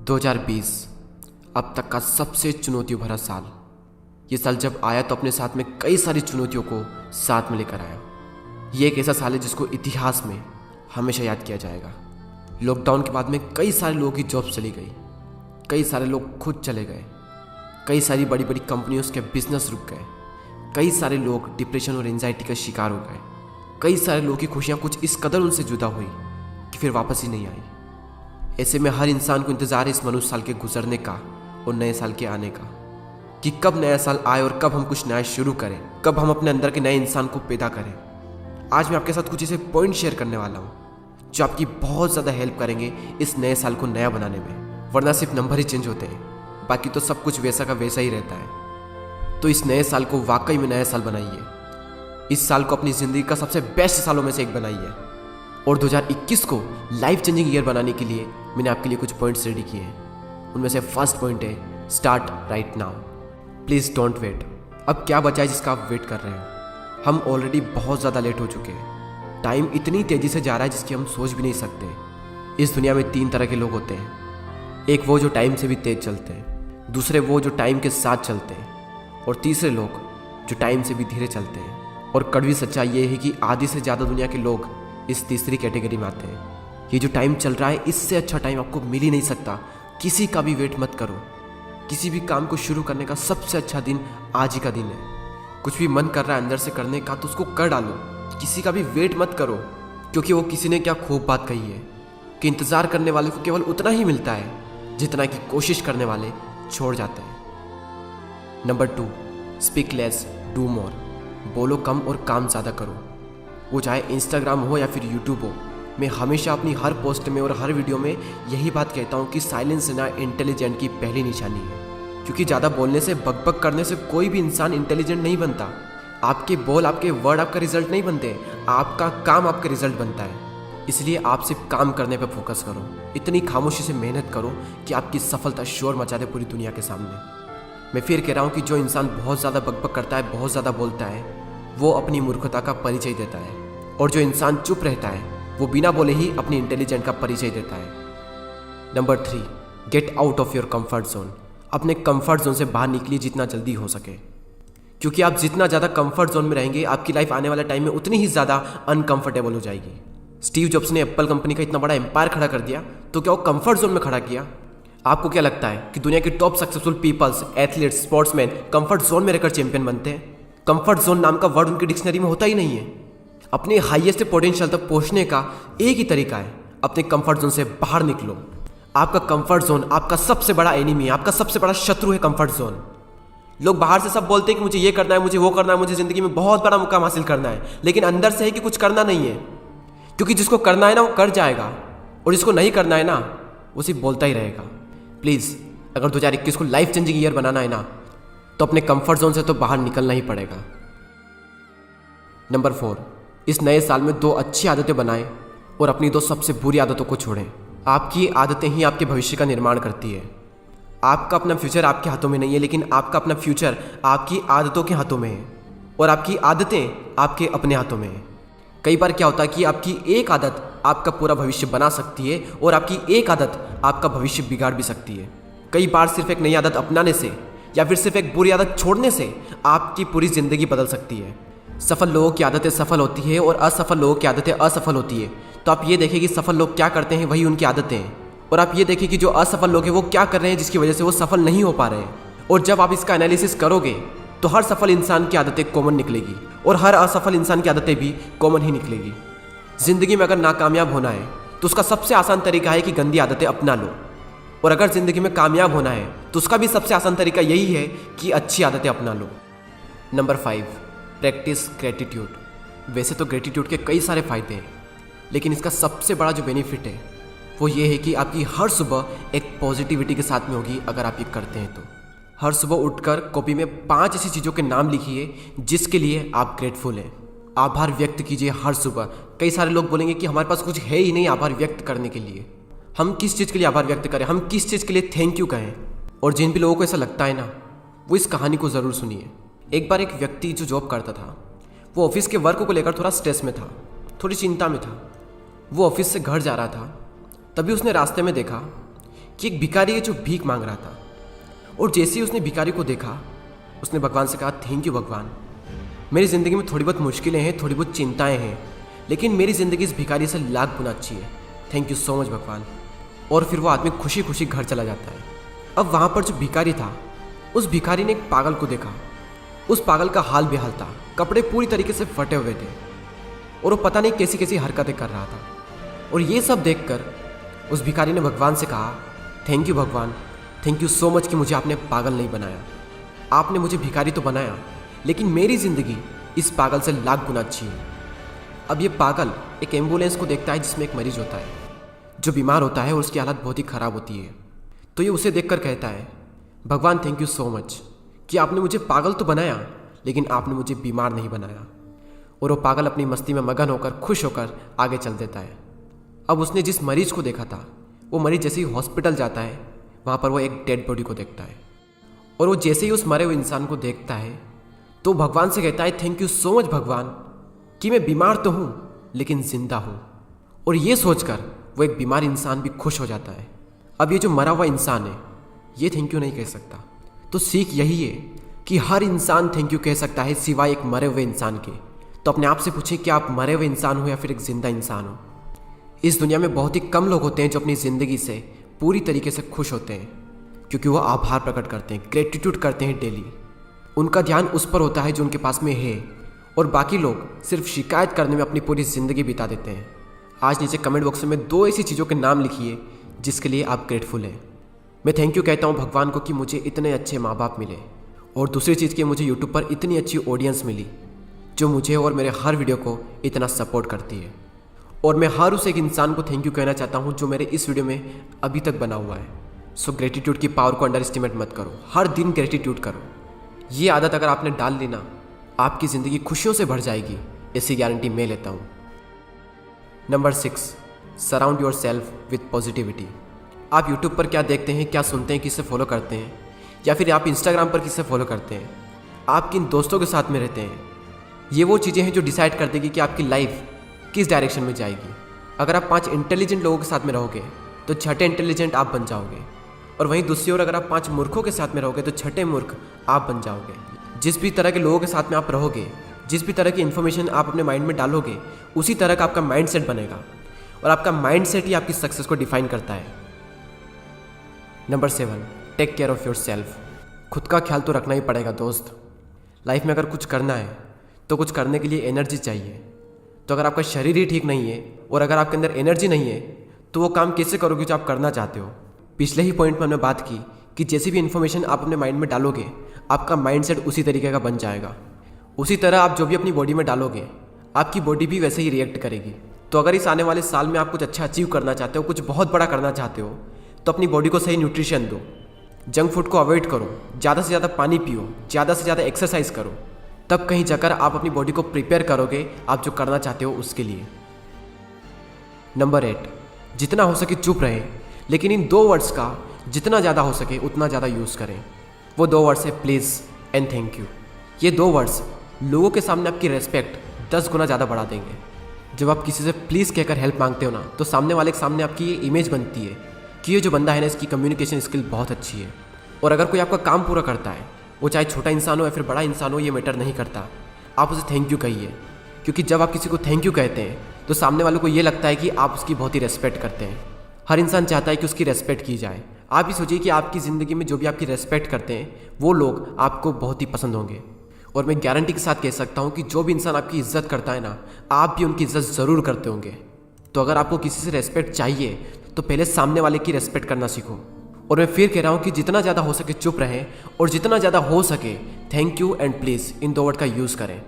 2020 अब तक का सबसे चुनौतियों भरा साल। ये साल जब आया तो अपने साथ में कई सारी चुनौतियों को साथ में लेकर आया। ये एक ऐसा साल है जिसको इतिहास में हमेशा याद किया जाएगा। लॉकडाउन के बाद में कई सारे लोगों की जॉब चली गई, कई सारे लोग खुद चले गए, कई सारी बड़ी बड़ी कंपनियों के बिजनेस रुक गए, कई सारे लोग डिप्रेशन और एंजाइटी का शिकार हो गए, कई सारे लोगों की खुशियाँ कुछ इस कदर उनसे जुदा हुई कि फिर वापस ही नहीं आई। ऐसे में हर इंसान को इंतज़ार है इस मनुष्य साल के गुजरने का और नए साल के आने का, कि कब नया साल आए और कब हम कुछ नया शुरू करें, कब हम अपने अंदर के नए इंसान को पैदा करें। आज मैं आपके साथ कुछ ऐसे पॉइंट शेयर करने वाला हूँ जो आपकी बहुत ज़्यादा हेल्प करेंगे इस नए साल को नया बनाने में। वरना सिर्फ नंबर ही चेंज होते हैं, बाकी तो सब कुछ वैसा का वैसा ही रहता है। तो इस नए साल को वाकई में नया साल बनाइए। इस साल को अपनी ज़िंदगी का सबसे बेस्ट सालों में से एक बनाइए। और 2021 को लाइफ चेंजिंग ईयर बनाने के लिए मैंने आपके लिए कुछ पॉइंट्स रेडी किए हैं। उनमें से फर्स्ट पॉइंट है start right now. Please don't wait. अब क्या बचा है जिसका आप वेट कर रहे हो? हम ऑलरेडी बहुत ज़्यादा लेट हो चुके हैं। टाइम इतनी तेज़ी से जा रहा है जिसकी हम सोच भी नहीं सकते। इस दुनिया में 3 तरह के लोग होते हैं। एक वो जो टाइम से भी तेज़ चलते हैं, दूसरे वो जो टाइम के साथ चलते हैं, और तीसरे लोग जो टाइम से भी धीरे चलते हैं। और कड़वी सच्चाई ये है कि आधी से ज़्यादा दुनिया के लोग इस तीसरी कैटेगरी में आते हैं। ये जो टाइम चल रहा है इससे अच्छा टाइम आपको मिल ही नहीं सकता। किसी का भी वेट मत करो। किसी भी काम को शुरू करने का सबसे अच्छा दिन आज ही का दिन है। कुछ भी मन कर रहा है अंदर से करने का तो उसको कर डालो। किसी का भी वेट मत करो, क्योंकि वो किसी ने क्या खूब बात कही है कि इंतज़ार करने वाले को केवल उतना ही मिलता है जितना कि कोशिश करने वाले छोड़ जाते हैं। Number 2, speak less do more. बोलो कम और काम ज़्यादा करो। वो चाहे इंस्टाग्राम हो या फिर यूट्यूब हो। मैं हमेशा अपनी हर पोस्ट में और हर वीडियो में यही बात कहता हूँ कि साइलेंस ना इंटेलिजेंट की पहली निशानी है। क्योंकि ज़्यादा बोलने से, बकबक करने से कोई भी इंसान इंटेलिजेंट नहीं बनता। आपके बोल, आपके वर्ड आपका रिजल्ट नहीं बनते, आपका काम आपका रिजल्ट बनता है। इसलिए आप सिर्फ काम करने पर फोकस करो। इतनी खामोशी से मेहनत करो कि आपकी सफलता शोर मचा दे पूरी दुनिया के सामने। मैं फिर कह रहा हूँ कि जो इंसान बहुत ज़्यादा बकबक करता है, बहुत ज़्यादा बोलता है, वो अपनी मूर्खता का परिचय देता है। और जो इंसान चुप रहता है वो बिना बोले ही अपनी इंटेलिजेंट का परिचय देता है। Number 3, get out of your comfort zone. अपने कंफर्ट जोन से बाहर निकलिए जितना जल्दी हो सके, क्योंकि आप जितना ज़्यादा कंफर्ट जोन में रहेंगे आपकी लाइफ आने वाले टाइम में उतनी ही ज़्यादा अनकंफर्टेबल हो जाएगी। स्टीव जॉब्स ने एप्पल कंपनी का इतना बड़ा एम्पायर खड़ा कर दिया तो क्या वो कंफर्ट जोन में खड़ा किया? आपको क्या लगता है कि दुनिया के top successful peoples, athletes, sportsman comfort zone में रहकर चैंपियन बनते हैं? कंफर्ट जोन नाम का वर्ड उनकी डिक्शनरी में होता ही नहीं है। अपने हाईएस्ट पोटेंशियल तक पहुंचने का एक ही तरीका है, अपने कंफर्ट जोन से बाहर निकलो। आपका कंफर्ट जोन आपका सबसे बड़ा एनिमी है, आपका सबसे बड़ा शत्रु है कंफर्ट जोन। लोग बाहर से सब बोलते हैं कि मुझे ये करना है, मुझे वो करना है, मुझे ज़िंदगी में बहुत बड़ा मुकाम हासिल करना है, लेकिन अंदर से है कि कुछ करना नहीं है। क्योंकि जिसको करना है ना वो कर जाएगा, और जिसको नहीं करना है ना वो सिर्फ बोलता ही रहेगा। प्लीज़, अगर 2021 को लाइफ चेंजिंग ईयर बनाना है ना तो अपने कंफर्ट जोन से तो बाहर निकलना ही पड़ेगा। नंबर 4, इस नए साल में 2 अच्छी आदतें बनाएं और अपनी 2 सबसे बुरी आदतों को छोड़ें। आपकी आदतें ही आपके भविष्य का निर्माण करती है। आपका अपना फ्यूचर आपके हाथों में नहीं है, लेकिन आपका अपना फ्यूचर आपकी आदतों के हाथों में है, और आपकी आदतें आपके अपने हाथों में है। कई बार क्या होता है कि आपकी एक आदत आपका पूरा भविष्य बना सकती है और आपकी एक आदत आपका भविष्य बिगाड़ भी सकती है। कई बार सिर्फ एक नई आदत अपनाने से या फिर सिर्फ एक बुरी आदत छोड़ने से आपकी पूरी ज़िंदगी बदल सकती है। सफल लोगों की आदतें सफल होती है और असफल लोगों की आदतें असफल होती है। तो आप ये देखें कि सफल लोग क्या करते हैं, वही उनकी आदतें हैं, और आप ये देखें कि जो असफल लोग हैं वो क्या कर रहे हैं जिसकी वजह से वो सफल नहीं हो पा रहे हैं। और जब आप इसका एनालिसिस करोगे तो हर सफल इंसान की आदतें कॉमन निकलेगी और हर असफल इंसान की आदतें भी कॉमन ही निकलेगी। ज़िंदगी में अगर नाकामयाब होना है तो उसका सबसे आसान तरीका है कि गंदी आदतें अपना लो, और अगर ज़िंदगी में कामयाब होना है तो उसका भी सबसे आसान तरीका यही है कि अच्छी आदतें अपना लो। Number 5, practice gratitude. वैसे तो ग्रेटिट्यूड के कई सारे फ़ायदे हैं, लेकिन इसका सबसे बड़ा जो बेनिफिट है वो ये है कि आपकी हर सुबह एक पॉजिटिविटी के साथ में होगी। अगर आप ये करते हैं तो हर सुबह उठकर कॉपी में 5 ऐसी चीज़ों के नाम लिखिए जिसके लिए आप ग्रेटफुल हैं। आभार व्यक्त कीजिए हर सुबह। कई सारे लोग बोलेंगे कि हमारे पास कुछ है ही नहीं आभार व्यक्त करने के लिए। हम किस चीज़ के लिए आभार व्यक्त करें, हम किस चीज़ के लिए थैंक यू कहें? और जिन भी लोगों को ऐसा लगता है ना वो इस कहानी को ज़रूर सुनिए। एक बार एक व्यक्ति जो जॉब करता था वो ऑफिस के वर्क को लेकर थोड़ा स्ट्रेस में था, थोड़ी चिंता में था। वो ऑफिस से घर जा रहा था, तभी उसने रास्ते में देखा कि एक भिखारी है जो भीख मांग रहा था। और जैसे ही उसने भिखारी को देखा, उसने भगवान से कहा, थैंक यू भगवान, मेरी ज़िंदगी में थोड़ी बहुत मुश्किलें हैं, थोड़ी बहुत चिंताएं हैं, लेकिन मेरी ज़िंदगी इस भिखारी से लाख गुना अच्छी है। थैंक यू सो मच भगवान। और फिर वो आदमी खुशी खुशी घर चला जाता है। अब वहाँ पर जो भिखारी था, उस भिखारी ने एक पागल को देखा। उस पागल का हाल बेहाल था, कपड़े पूरी तरीके से फटे हुए थे और वो पता नहीं कैसी कैसी हरकतें कर रहा था। और ये सब देखकर उस भिखारी ने भगवान से कहा, थैंक यू भगवान, थैंक यू सो मच कि मुझे आपने पागल नहीं बनाया। आपने मुझे भिखारी तो बनाया, लेकिन मेरी ज़िंदगी इस पागल से लाख गुना अच्छी है। अब ये पागल एक एम्बुलेंस को देखता है जिसमें एक मरीज होता है जो बीमार होता है और उसकी हालत बहुत ही ख़राब होती है। तो ये उसे देखकर कहता है, भगवान थैंक यू सो मच कि आपने मुझे पागल तो बनाया, लेकिन आपने मुझे बीमार नहीं बनाया। और वो पागल अपनी मस्ती में मगन होकर खुश होकर आगे चल देता है। अब उसने जिस मरीज को देखा था, वो मरीज जैसे ही हॉस्पिटल जाता है, वहाँ पर वो एक डेड बॉडी को देखता है। और वो जैसे ही उस मरे हुए इंसान को देखता है तो भगवान से कहता है, थैंक यू सो मच भगवान कि मैं बीमार तो हूँ लेकिन जिंदा हूँ। और ये सोचकर वो एक बीमार इंसान भी खुश हो जाता है। अब ये जो मरा हुआ इंसान है, ये थैंक यू नहीं कह सकता। तो सीख यही है कि हर इंसान थैंक यू कह सकता है सिवाय एक मरे हुए इंसान के। तो अपने आप से पूछें कि आप मरे हुए इंसान हो या फिर एक जिंदा इंसान हो। इस दुनिया में बहुत ही कम लोग होते हैं जो अपनी ज़िंदगी से पूरी तरीके से खुश होते हैं, क्योंकि वो आभार प्रकट करते हैं, ग्रेटिट्यूड करते हैं डेली। उनका ध्यान उस पर होता है जो उनके पास में है, और बाकी लोग सिर्फ शिकायत करने में अपनी पूरी ज़िंदगी बिता देते हैं। आज नीचे कमेंट बॉक्स में 2 ऐसी चीज़ों के नाम लिखिए जिसके लिए आप ग्रेटफुल हैं। मैं थैंक यू कहता हूँ भगवान को कि मुझे इतने अच्छे माँ बाप मिले, और दूसरी चीज़ कि मुझे यूट्यूब पर इतनी अच्छी ऑडियंस मिली जो मुझे और मेरे हर वीडियो को इतना सपोर्ट करती है। और मैं हर उस एक इंसान को थैंक यू कहना चाहता हूँ जो मेरे इस वीडियो में अभी तक बना हुआ है। सो ग्रेटिट्यूड की पावर को अंडर एस्टिमेट मत करो, हर दिन ग्रेटिट्यूड करो। ये आदत अगर आपने डाल ली ना, आपकी ज़िंदगी खुशियों से भर जाएगी, ऐसी गारंटी मैं लेता हूँ। Number 6, surround yourself with positivity. आप यूट्यूब पर क्या देखते हैं, क्या सुनते हैं, किससे फॉलो करते हैं, या फिर आप इंस्टाग्राम पर किससे फॉलो करते हैं, आप किन दोस्तों के साथ में रहते हैं, ये वो चीज़ें हैं जो डिसाइड कर देगी कि आपकी लाइफ किस डायरेक्शन में जाएगी। अगर आप 5 इंटेलिजेंट लोगों के साथ में रहोगे तो 6ठे इंटेलिजेंट आप बन जाओगे, और वहीं दूसरी ओर अगर आप 5 मूर्खों के साथ में रहोगे तो 6ठे मूर्ख आप बन जाओगे। जिस भी तरह के लोगों के साथ में आप रहोगे, जिस भी तरह की इन्फॉर्मेशन आप अपने माइंड में डालोगे, उसी तरह का आपका माइंड सेट बनेगा, और आपका माइंड सेट ही आपकी सक्सेस को डिफाइन करता है। Number 7, take care of yourself. खुद का ख्याल तो रखना ही पड़ेगा दोस्त। लाइफ में अगर कुछ करना है तो कुछ करने के लिए एनर्जी चाहिए। तो अगर आपका शरीर ही ठीक नहीं है और अगर आपके अंदर एनर्जी नहीं है तो वो काम कैसे करोगे जो आप करना चाहते हो। पिछले ही पॉइंट में हमने बात की कि जैसी भी इन्फॉर्मेशन आप अपने माइंड में डालोगे, आपका माइंडसेट उसी तरीके का बन जाएगा। उसी तरह आप जो भी अपनी बॉडी में डालोगे, आपकी बॉडी भी वैसे ही रिएक्ट करेगी। तो अगर इस आने वाले साल में आप कुछ अच्छा अचीव करना चाहते हो, कुछ बहुत बड़ा करना चाहते हो, तो अपनी बॉडी को सही न्यूट्रिशन दो, जंक फूड को अवॉइड करो, ज़्यादा से ज़्यादा पानी पियो, ज़्यादा से ज़्यादा एक्सरसाइज करो। तब कहीं जाकर आप अपनी बॉडी को प्रिपेयर करोगे आप जो करना चाहते हो उसके लिए। नंबर 8, जितना हो सके चुप रहें, लेकिन इन 2 वर्ड्स का जितना ज़्यादा हो सके उतना ज़्यादा यूज़ करें। वो 2 वर्ड्स है प्लीज़ एंड थैंक यू। ये 2 वर्ड्स लोगों के सामने आपकी रेस्पेक्ट 10 गुना ज़्यादा बढ़ा देंगे। जब आप किसी से प्लीज़ कहकर हेल्प मांगते हो ना, तो सामने वाले के सामने आपकी ये इमेज बनती है कि ये जो बंदा है ना, इसकी कम्युनिकेशन स्किल बहुत अच्छी है। और अगर कोई आपका काम पूरा करता है, वो चाहे छोटा इंसान हो या फिर बड़ा इंसान हो, ये मैटर नहीं करता, आप उसे थैंक यू कहिए। क्योंकि जब आप किसी को थैंक यू कहते हैं तो सामने वाले को ये लगता है कि आप उसकी बहुत ही रेस्पेक्ट करते हैं। हर इंसान चाहता है कि उसकी रेस्पेक्ट की जाए। आप भी सोचिए कि आपकी ज़िंदगी में जो भी आपकी रेस्पेक्ट करते हैं वो लोग आपको बहुत ही पसंद होंगे। और मैं गारंटी के साथ कह सकता हूँ कि जो भी इंसान आपकी इज्जत करता है ना, आप भी उनकी इज्जत ज़रूर करते होंगे। तो अगर आपको किसी से रेस्पेक्ट चाहिए तो पहले सामने वाले की रेस्पेक्ट करना सीखो। और मैं फिर कह रहा हूँ कि जितना ज़्यादा हो सके चुप रहें, और जितना ज़्यादा हो सके thank you and please in 2 word का यूज़ करें।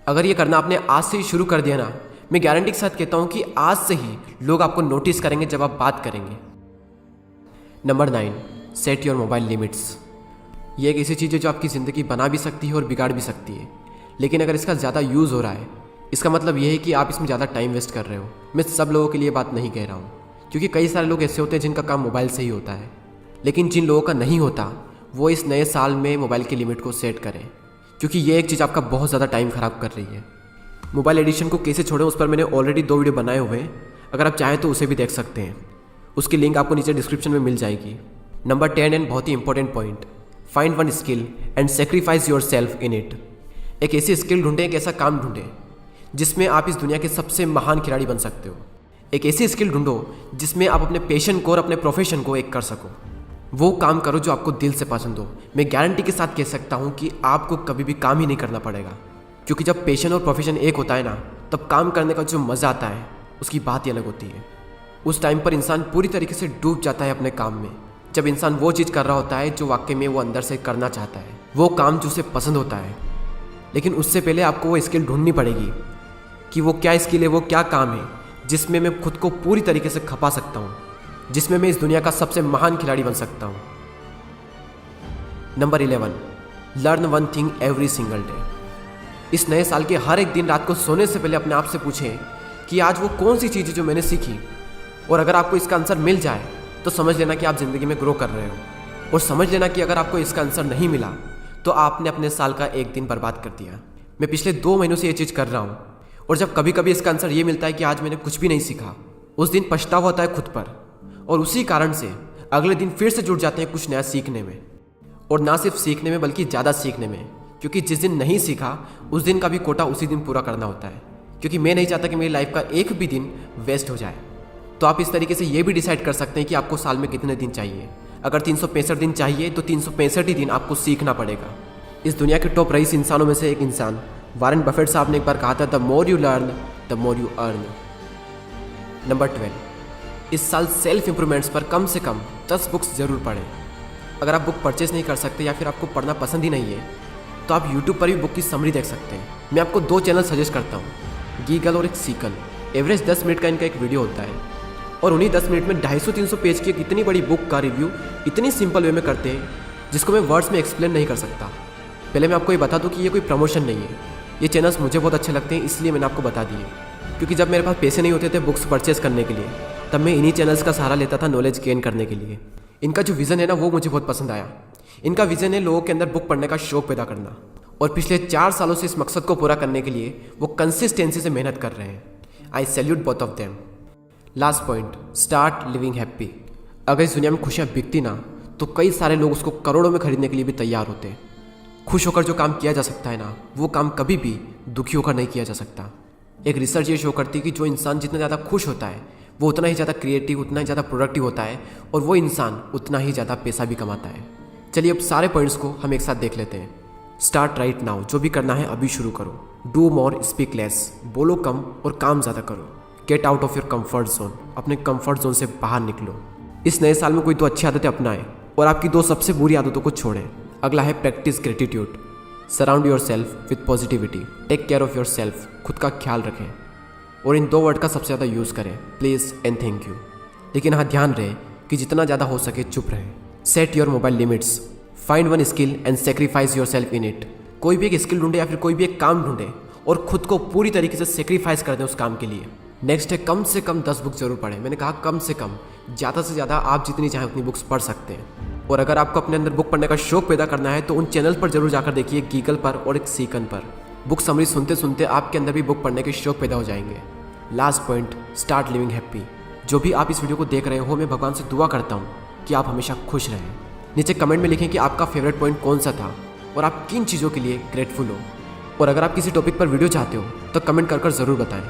अगर ये करना आपने आज से ही शुरू कर दिया ना, मैं गारंटी के साथ कहता हूँ कि आज से ही लोग आपको नोटिस करेंगे जब आप बात करेंगे। Number 9, set your mobile limits. ये एक ऐसी चीज़ है जो आपकी ज़िंदगी बना भी सकती है और बिगाड़ भी सकती है। लेकिन अगर इसका ज़्यादा यूज़ हो रहा है, इसका मतलब ये है कि आप इसमें ज़्यादा टाइम वेस्ट कर रहे हो। मैं सब लोगों के लिए बात नहीं कह रहा हूँ, क्योंकि कई सारे लोग ऐसे होते हैं जिनका काम मोबाइल से ही होता है। लेकिन जिन लोगों का नहीं होता, वो इस नए साल में मोबाइल की लिमिट को सेट करें, क्योंकि ये एक चीज़ आपका बहुत ज़्यादा टाइम ख़राब कर रही है। मोबाइल एडिक्शन को कैसे छोड़ें, उस पर मैंने ऑलरेडी 2 वीडियो बनाए हुए हैं, अगर आप चाहें तो उसे भी देख सकते हैं। उसकी लिंक आपको नीचे डिस्क्रिप्शन में मिल जाएगी। नंबर 10 एंड बहुत ही important point, find one skill and sacrifice yourself in it. एक ऐसी स्किल ढूंढें, एक ऐसा काम ढूंढें जिसमें आप इस दुनिया के सबसे महान खिलाड़ी बन सकते हो। एक ऐसी स्किल ढूंढो जिसमें आप अपने पैशन को और अपने प्रोफेशन को एक कर सको। वो काम करो जो आपको दिल से पसंद हो। मैं गारंटी के साथ कह सकता हूँ कि आपको कभी भी काम ही नहीं करना पड़ेगा, क्योंकि जब पैशन और प्रोफेशन एक होता है ना, तब काम करने का जो मज़ा आता है उसकी बात ही अलग होती है। उस टाइम पर इंसान पूरी तरीके से डूब जाता है अपने काम में, जब इंसान वो चीज़ कर रहा होता है जो वाकई में वो अंदर से करना चाहता है, वो काम जो उसे पसंद होता है। लेकिन उससे पहले आपको वो स्किल ढूंढनी पड़ेगी कि वो क्या स्किल है, वो क्या काम है जिसमें मैं खुद को पूरी तरीके से खपा सकता हूँ, जिसमें मैं इस दुनिया का सबसे महान खिलाड़ी बन सकता हूँ। Number 11, learn one thing every single day. इस नए साल के हर एक दिन रात को सोने से पहले अपने आप से पूछें कि आज वो कौन सी चीज़ है जो मैंने सीखी, और अगर आपको इसका आंसर मिल जाए तो समझ लेना कि आप ज़िंदगी में ग्रो कर रहे हो, और समझ लेना कि अगर आपको इसका आंसर नहीं मिला तो आपने अपने साल का एक दिन बर्बाद कर दिया। मैं पिछले 2 महीनों से ये चीज़ कर रहा हूँ, और जब कभी कभी इसका आंसर ये मिलता है कि आज मैंने कुछ भी नहीं सीखा, उस दिन पछतावा होता है खुद पर, और उसी कारण से अगले दिन फिर से जुट जाते हैं कुछ नया सीखने में। और ना सिर्फ सीखने में बल्कि ज़्यादा सीखने में, क्योंकि जिस दिन नहीं सीखा उस दिन का भी कोटा उसी दिन पूरा करना होता है। क्योंकि मैं नहीं चाहता कि मेरी लाइफ का एक भी दिन वेस्ट हो जाए। तो आप इस तरीके से ये भी डिसाइड कर सकते हैं कि आपको साल में कितने दिन चाहिए। अगर 365 दिन चाहिए तो 365 ही दिन आपको सीखना पड़ेगा। इस दुनिया के टॉप रईस इंसानों में से एक इंसान वॉरेन बफेट साहब ने एक बार कहा था, the more you learn the more you earn. Number 12, इस साल सेल्फ इंप्रूवमेंट्स पर कम से कम 10 बुक्स जरूर पढ़ें। अगर आप बुक परचेस नहीं कर सकते या फिर आपको पढ़ना पसंद ही नहीं है तो आप यूट्यूब पर भी बुक की समरी देख सकते हैं। मैं आपको 2 चैनल सजेस्ट करता हूँ, गीगल और एक सीकल। एवरेज 10 मिनट का इनका एक वीडियो होता है, और उन्हीं 10 मिनट में 250-300 पेज की एक इतनी बड़ी बुक का रिव्यू इतनी सिंपल वे में करते हैं जिसको मैं वर्ड्स में एक्सप्लेन नहीं कर सकता। पहले मैं आपको ये बता दूँ कि ये कोई प्रमोशन नहीं है, ये चैनल्स मुझे बहुत अच्छे लगते हैं, इसलिए मैंने आपको बता दिए। क्योंकि जब मेरे पास पैसे नहीं होते थे बुक्स परचेस करने के लिए, तब मैं इन्हीं चैनल्स का सहारा लेता था नॉलेज गेन करने के लिए। इनका जो विज़न है ना, वो मुझे बहुत पसंद आया। इनका विज़न है लोगों के अंदर बुक पढ़ने का शौक पैदा करना, और पिछले 4 सालों से इस मकसद को पूरा करने के लिए वो कंसिस्टेंसी से मेहनत कर रहे हैं। आई salute both of them. Last point, start living happy. अगर इस दुनिया में खुशियाँ बिकती ना, तो कई सारे लोग उसको करोड़ों में खरीदने के लिए भी तैयार होते हैं। खुश होकर जो काम किया जा सकता है ना, वो काम कभी भी दुखी होकर नहीं किया जा सकता। एक रिसर्च ये शो करती है कि जो इंसान जितना ज़्यादा खुश होता है वो उतना ही ज़्यादा क्रिएटिव, उतना ही ज़्यादा प्रोडक्टिव होता है, और वो इंसान उतना ही ज़्यादा पैसा भी कमाता है। चलिए अब सारे पॉइंट्स को हम एक साथ देख लेते हैं। स्टार्ट राइट नाउ, जो भी करना है अभी शुरू करो। डू मोर स्पीक लेस, बोलो कम और काम ज़्यादा करो। Get out of your comfort zone, अपने कंफर्ट जोन से बाहर निकलो। इस नए साल में कोई 2 अच्छी आदतें अपनाएं और आपकी 2 सबसे बुरी आदतों को छोड़ें। अगला है practice gratitude. Surround yourself with positivity. Take care of yourself, खुद का ख्याल रखें। और इन 2 वर्ड का सबसे ज़्यादा यूज़ करें, प्लीज़ एंड थैंक यू। लेकिन हाँ, ध्यान रहे कि जितना ज़्यादा हो सके चुप रहें। Set your mobile limits. Find one skill and sacrifice yourself in it. कोई भी एक स्किल ढूंढे या फिर कोई भी एक काम ढूंढे और खुद को पूरी तरीके से सेक्रीफाइस कर दें उस काम के लिए। नेक्स्ट है, कम से कम 10 बुक जरूर पढ़ें। मैंने कहा कम से कम, ज़्यादा से ज़्यादा आप जितनी चाहें उतनी बुक्स पढ़ सकते हैं। और अगर आपको अपने अंदर बुक पढ़ने का शौक पैदा करना है तो उन चैनल पर जरूर जाकर देखिए, गीगल पर और एक सीकन पर। बुक समरी सुनते सुनते आपके अंदर भी बुक पढ़ने के शौक पैदा हो जाएंगे। Last point, start living happy. जो भी आप इस वीडियो को देख रहे हो, मैं भगवान से दुआ करता हूँ कि आप हमेशा खुश रहें। नीचे कमेंट में लिखें कि आपका फेवरेट पॉइंट कौन सा था और आप किन चीज़ों के लिए ग्रेटफुल हो। और अगर आप किसी टॉपिक पर वीडियो चाहते हो तो कमेंट कर ज़रूर बताएं।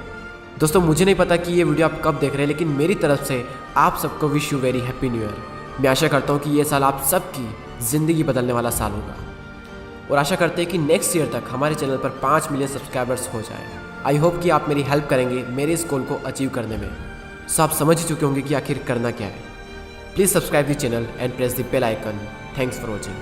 दोस्तों, मुझे नहीं पता कि ये वीडियो आप कब देख रहे हैं, लेकिन मेरी तरफ से आप सबको wish you very happy new year. मैं आशा करता हूँ कि ये साल आप सबकी ज़िंदगी बदलने वाला साल होगा, और आशा करते हैं कि नेक्स्ट ईयर तक हमारे चैनल पर 5 मिलियन सब्सक्राइबर्स हो जाए। आई होप कि आप मेरी हेल्प करेंगे मेरे इस गोल को अचीव करने में। सो आप समझ ही चुके होंगे कि आखिर करना क्या है। Please subscribe the channel and press the bell icon. Thanks for watching.